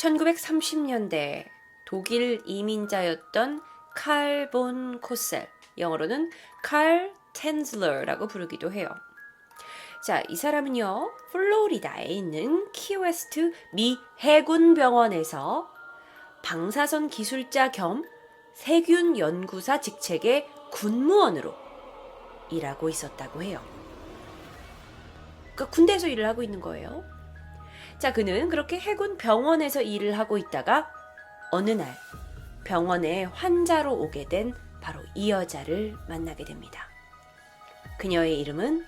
1930년대 독일 이민자였던 칼 본 코셀, 영어로는 칼 텐즐러라고 부르기도 해요. 자, 이 사람은요, 플로리다에 있는 키웨스트 미 해군 병원에서 방사선 기술자 겸 세균 연구사 직책의 군무원으로 일하고 있었다고 해요. 그러니까 군대에서 일을 하고 있는 거예요. 자, 그는 그렇게 해군 병원에서 일을 하고 있다가 어느 날 병원에 환자로 오게 된 바로 이 여자를 만나게 됩니다. 그녀의 이름은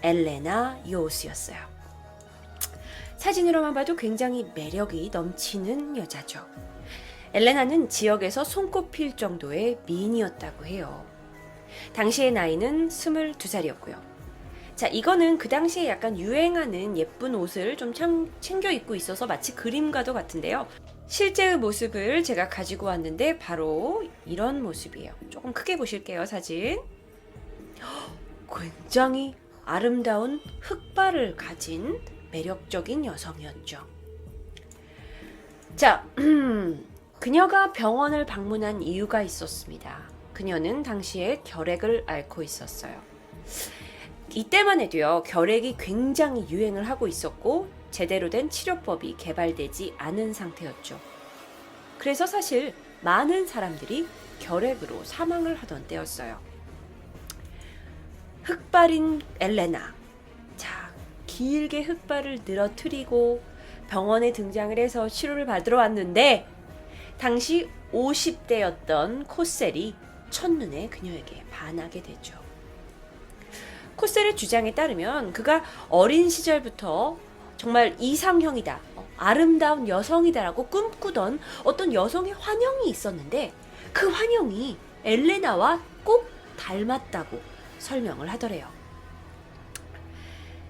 엘레나 요스였어요. 사진으로만 봐도 굉장히 매력이 넘치는 여자죠. 엘레나는 지역에서 손꼽힐 정도의 미인이었다고 해요. 당시의 나이는 22살이었고요. 자, 이거는 그 당시에 약간 유행하는 예쁜 옷을 좀 챙겨 입고 있어서 마치 그림과도 같은데요. 실제의 모습을 제가 가지고 왔는데 바로 이런 모습이에요. 조금 크게 보실게요, 사진. 굉장히 아름다운 흑발을 가진 매력적인 여성이었죠. 자, 그녀가 병원을 방문한 이유가 있었습니다. 그녀는 당시에 결핵을 앓고 있었어요. 이때만 해도요, 결핵이 굉장히 유행을 하고 있었고 제대로 된 치료법이 개발되지 않은 상태였죠. 그래서 사실 많은 사람들이 결핵으로 사망을 하던 때였어요. 흑발인 엘레나, 자, 길게 흑발을 늘어뜨리고 병원에 등장을 해서 치료를 받으러 왔는데 당시 50대였던 코셀이 첫눈에 그녀에게 반하게 되죠. 코셀의 주장에 따르면 그가 어린 시절부터 정말 이상형이다, 아름다운 여성이다라고 꿈꾸던 어떤 여성의 환영이 있었는데 그 환영이 엘레나와 꼭 닮았다고 설명을 하더래요.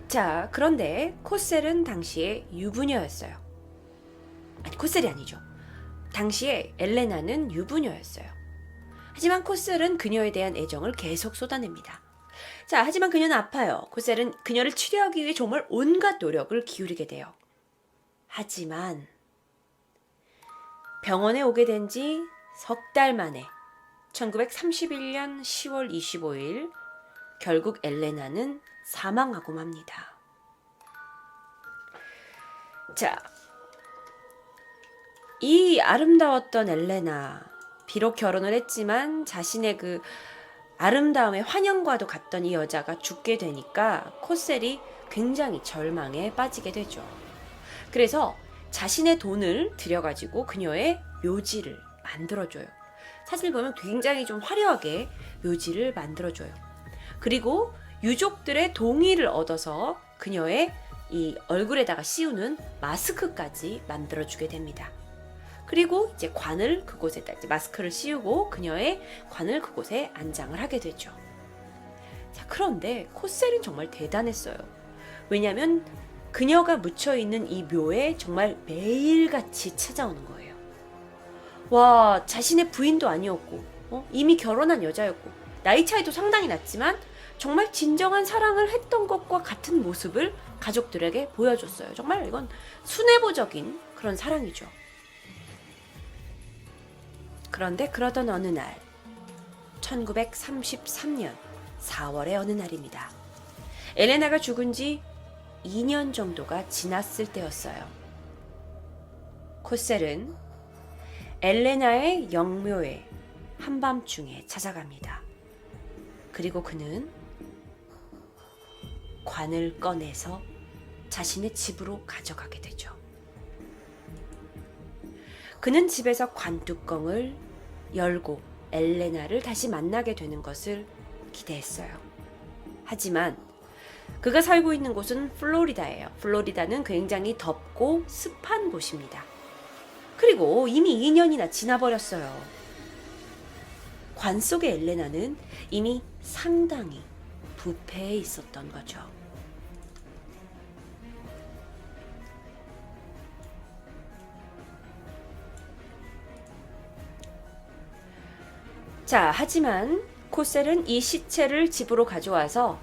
자, 그런데 코셀은 당시에 유부녀였어요. 아니, 코셀이 아니죠. 당시에 엘레나는 유부녀였어요. 하지만 코셀은 그녀에 대한 애정을 계속 쏟아냅니다. 자, 하지만 그녀는 아파요. 코셀은 그녀를 치료하기 위해 정말 온갖 노력을 기울이게 돼요. 하지만 병원에 오게 된 지 석 달 만에 1931년 10월 25일 결국 엘레나는 사망하고 맙니다. 자, 이 아름다웠던 엘레나, 비록 결혼을 했지만 자신의 그 아름다움의 환영과도 같던 이 여자가 죽게 되니까 코셀이 굉장히 절망에 빠지게 되죠. 그래서 자신의 돈을 들여가지고 그녀의 묘지를 만들어줘요. 사실 보면 굉장히 좀 화려하게 묘지를 만들어줘요. 그리고 유족들의 동의를 얻어서 그녀의 이 얼굴에다가 씌우는 마스크까지 만들어주게 됩니다. 그리고 이제 관을 그곳에다 이제 마스크를 씌우고 그녀의 관을 그곳에 안장을 하게 되죠. 자, 그런데 코셀은 정말 대단했어요. 왜냐하면 그녀가 묻혀있는 이 묘에 정말 매일같이 찾아오는 거예요. 와, 자신의 부인도 아니었고 이미 결혼한 여자였고 나이 차이도 상당히 났지만 정말 진정한 사랑을 했던 것과 같은 모습을 가족들에게 보여줬어요. 정말 이건 순애보적인 그런 사랑이죠. 그런데 그러던 어느 날 1933년 4월의 어느 날입니다. 엘레나가 죽은 지 2년 정도가 지났을 때였어요. 코셀은 엘레나의 영묘에 한밤중에 찾아갑니다. 그리고 그는 관을 꺼내서 자신의 집으로 가져가게 되죠. 그는 집에서 관뚜껑을 열고 엘레나를 다시 만나게 되는 것을 기대했어요. 하지만 그가 살고 있는 곳은 플로리다예요. 플로리다는 굉장히 덥고 습한 곳입니다. 그리고 이미 2년이나 지나버렸어요. 관 속의 엘레나는 이미 상당히 부패해 있었던 거죠. 자, 하지만 코셀은 이 시체를 집으로 가져와서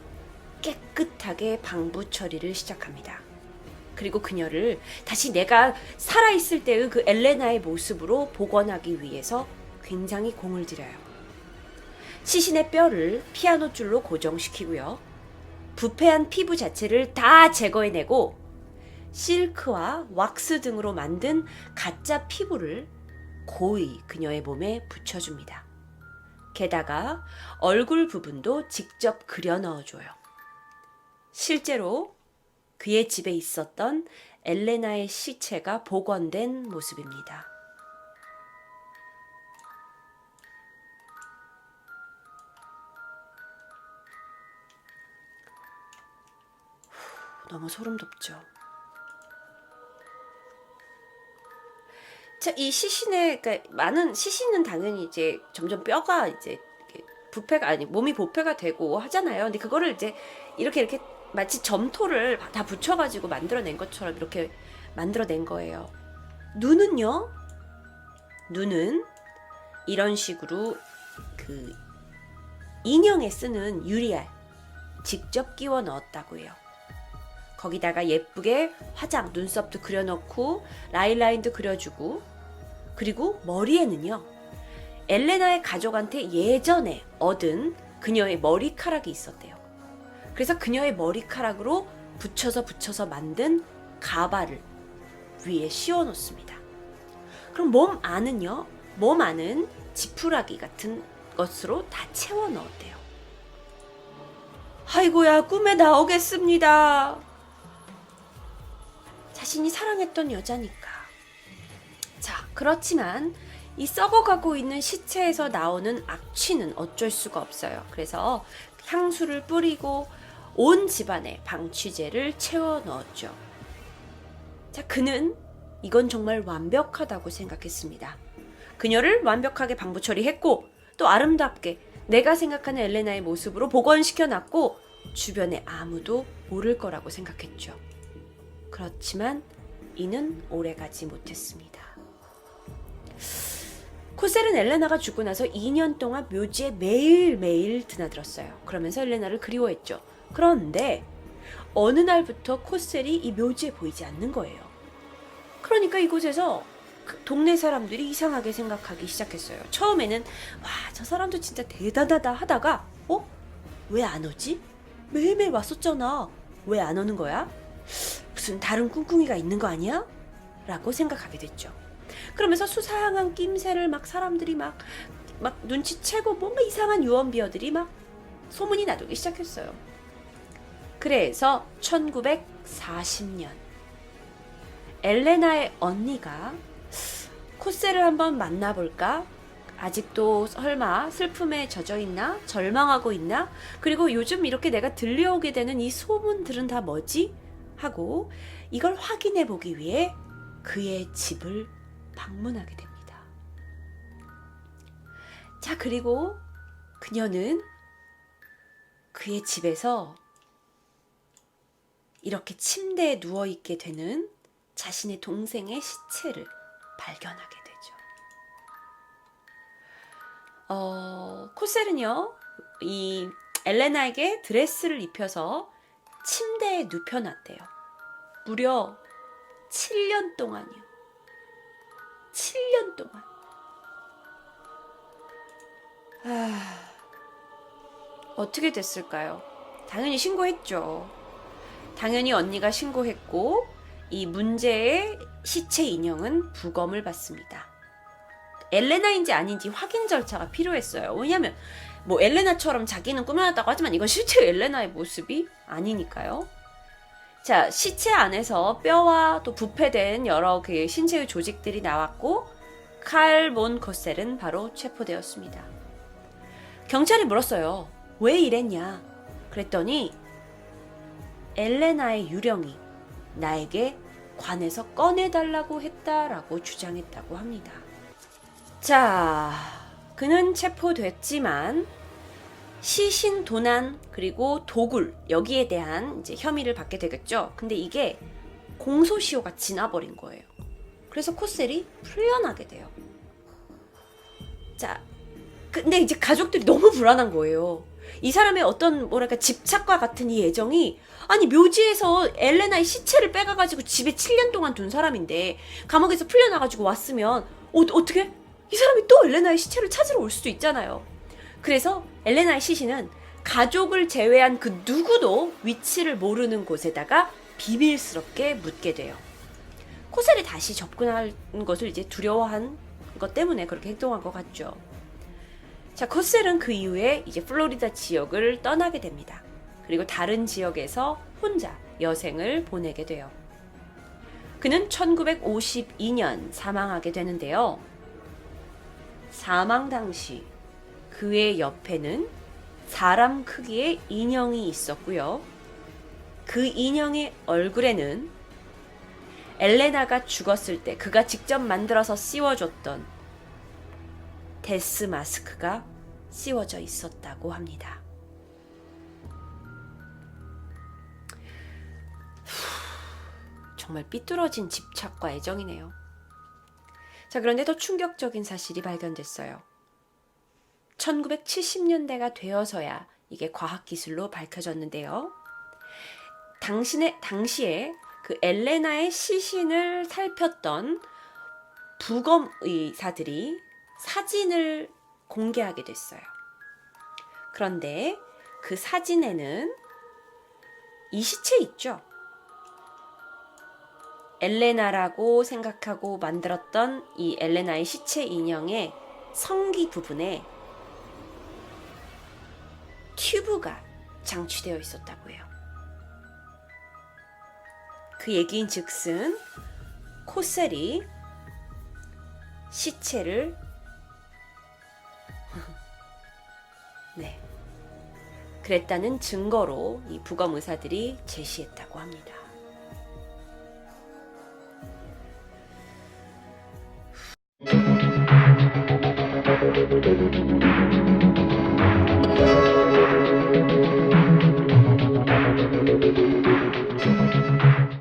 깨끗하게 방부 처리를 시작합니다. 그리고 그녀를 다시 내가 살아있을 때의 그 엘레나의 모습으로 복원하기 위해서 굉장히 공을 들여요. 시신의 뼈를 피아노 줄로 고정시키고요. 부패한 피부 자체를 다 제거해내고 실크와 왁스 등으로 만든 가짜 피부를 고이 그녀의 몸에 붙여줍니다. 게다가 얼굴 부분도 직접 그려 넣어줘요. 실제로 그의 집에 있었던 엘레나의 시체가 복원된 모습입니다. 너무 소름 돋죠. 자, 이 시신의, 그러니까 많은 시신은 당연히 이제 점점 뼈가 이제 부패가 아니 몸이 부패가 되고 하잖아요. 근데 그거를 이제 이렇게 마치 점토를 다 붙여가지고 만들어낸 것처럼 이렇게 만들어낸 거예요. 눈은요? 눈은 이런 식으로 그 인형에 쓰는 유리알 직접 끼워 넣었다고 해요. 거기다가 예쁘게 화장, 눈썹도 그려넣고 라인라인도 그려주고, 그리고 머리에는요, 엘레나의 가족한테 예전에 얻은 그녀의 머리카락이 있었대요. 그래서 그녀의 머리카락으로 붙여서 만든 가발을 위에 씌워놓습니다. 그럼 몸 안은요, 몸 안은 지푸라기 같은 것으로 다 채워 넣었대요. 아이고야, 꿈에 나오겠습니다. 자신이 사랑했던 여자니까. 자, 그렇지만 이 썩어가고 있는 시체에서 나오는 악취는 어쩔 수가 없어요. 그래서 향수를 뿌리고 온 집안에 방취제를 채워 넣었죠. 자, 그는 이건 정말 완벽하다고 생각했습니다. 그녀를 완벽하게 방부 처리했고 또 아름답게 내가 생각하는 엘레나의 모습으로 복원시켜놨고 주변에 아무도 모를 거라고 생각했죠. 그렇지만 이는 오래가지 못했습니다. 코셀은 엘레나가 죽고 나서 2년 동안 묘지에 매일매일 드나들었어요. 그러면서 엘레나를 그리워했죠. 그런데 어느 날부터 코셀이 이 묘지에 보이지 않는 거예요. 그러니까 이곳에서 그 동네 사람들이 이상하게 생각하기 시작했어요. 처음에는 와, 저 사람도 진짜 대단하다 하다가 왜 안 오지? 매일매일 왔었잖아. 왜 안 오는 거야? 무슨 다른 꿍꿍이가 있는 거 아니야? 라고 생각하게 됐죠. 그러면서 수상한 낌새를 막 사람들이 막 눈치채고 뭔가 이상한 유언비어들이 막 소문이 나돌기 시작했어요. 그래서 1940년 엘레나의 언니가 코셀을 한번 만나볼까? 아직도 설마 슬픔에 젖어 있나? 절망하고 있나? 그리고 요즘 이렇게 내가 들려오게 되는 이 소문들은 다 뭐지? 하고 이걸 확인해 보기 위해 그의 집을 방문하게 됩니다. 자, 그리고 그녀는 그의 집에서 이렇게 침대에 누워있게 되는 자신의 동생의 시체를 발견하게 되죠. 코셀은요, 이 엘레나에게 드레스를 입혀서 침대에 눕혀놨대요. 무려 7년 동안이요. 7년 동안. 어떻게 됐을까요? 당연히 신고했죠. 당연히 언니가 신고했고 이 문제의 시체 인형은 부검을 받습니다. 엘레나인지 아닌지 확인 절차가 필요했어요. 왜냐면 뭐 엘레나처럼 자기는 꾸며놨다고 하지만 이건 실제 엘레나의 모습이 아니니까요. 자, 시체 안에서 뼈와 또 부패된 여러 그 신체의 조직들이 나왔고 칼 본 코셀은 바로 체포되었습니다. 경찰이 물었어요. 왜 이랬냐? 그랬더니 엘레나의 유령이 나에게 관에서 꺼내달라고 했다라고 주장했다고 합니다. 자, 그는 체포됐지만 시신 도난 그리고 도굴 여기에 대한 이제 혐의를 받게 되겠죠. 근데 이게 공소시효가 지나버린 거예요. 그래서 코셀이 풀려나게 돼요. 자, 근데 이제 가족들이 너무 불안한 거예요. 이 사람의 어떤 뭐랄까 집착과 같은 이 애정이, 아니 묘지에서 엘레나의 시체를 빼가가지고 집에 7년 동안 둔 사람인데 감옥에서 풀려나가지고 왔으면 어떻게? 이 사람이 또 엘레나의 시체를 찾으러 올 수도 있잖아요. 그래서 엘레나의 시신은 가족을 제외한 그 누구도 위치를 모르는 곳에다가 비밀스럽게 묻게 돼요. 코셀이 다시 접근할 것을 이제 두려워한 것 때문에 그렇게 행동한 것 같죠. 자, 코셀은 그 이후에 이제 플로리다 지역을 떠나게 됩니다. 그리고 다른 지역에서 혼자 여생을 보내게 돼요. 그는 1952년 사망하게 되는데요. 사망 당시 그의 옆에는 사람 크기의 인형이 있었고요. 그 인형의 얼굴에는 엘레나가 죽었을 때 그가 직접 만들어서 씌워줬던 데스 마스크가 씌워져 있었다고 합니다. 정말 삐뚤어진 집착과 애정이네요. 자, 그런데 더 충격적인 사실이 발견됐어요. 1970년대가 되어서야 이게 과학기술로 밝혀졌는데요. 당시에 그 엘레나의 시신을 살폈던 부검 의사들이 사진을 공개하게 됐어요. 그런데 그 사진에는 이 시체 있죠? 엘레나라고 생각하고 만들었던 이 엘레나의 시체 인형의 성기 부분에 튜브가 장치되어 있었다고 해요. 그 얘기인 즉슨 코셀이 시체를 네, 그랬다는 증거로 이 부검 의사들이 제시했다고 합니다.